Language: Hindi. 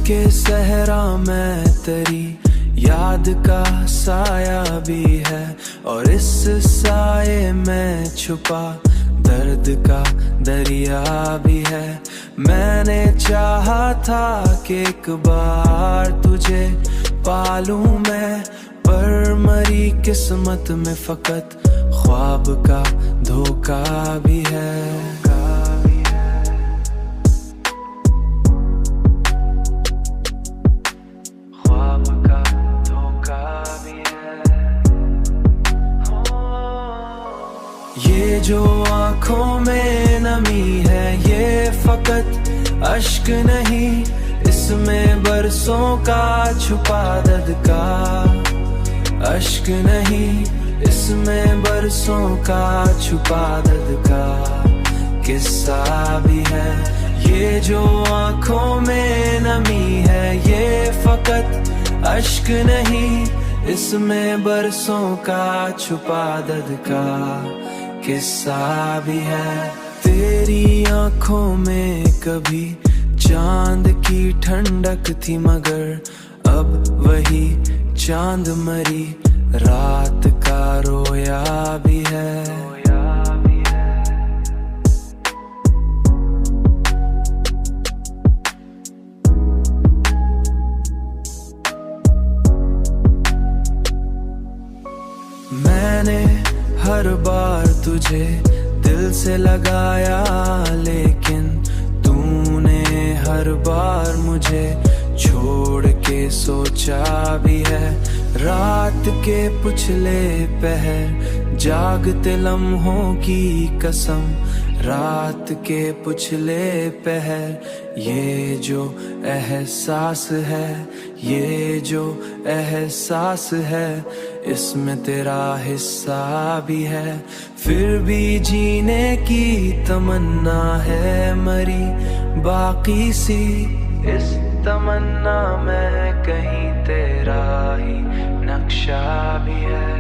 के सहरा में तेरी याद का साया भी है, और इस साये में छुपा दर्द का दरिया भी है। मैंने चाहा था कि एक बार तुझे पालूं मैं, पर मरी किस्मत में फकत ख्वाब का धोखा भी है। ये जो आँखों में नमी है ये फकत अश्क नहीं, इसमें बरसों का छुपा दर्द का अश्क नहीं, इसमें बरसों का छुपा दर्द का किस्सा भी है। ये जो आँखों में नमी है ये फकत अश्क नहीं, इसमें बरसों का छुपा दर्द का किस्सा भी है। तेरी आँखों में कभी चांद की ठंडक थी, मगर अब वही चांद मरी रात का रोया भी है। मैंने हर बार तुझे दिल से लगाया, लेकिन तूने हर बार मुझे छोड़ के सोचा भी है। रात के पुछले पहर जागते लम्हों की कसम, रात के पुछले पहर ये जो एहसास है, ये जो एहसास है, इसमें तेरा हिस्सा भी है। फिर भी जीने की तमन्ना है मरी बाकी सी, इस तमन्ना में कहीं तेरा ही नक्शा भी है।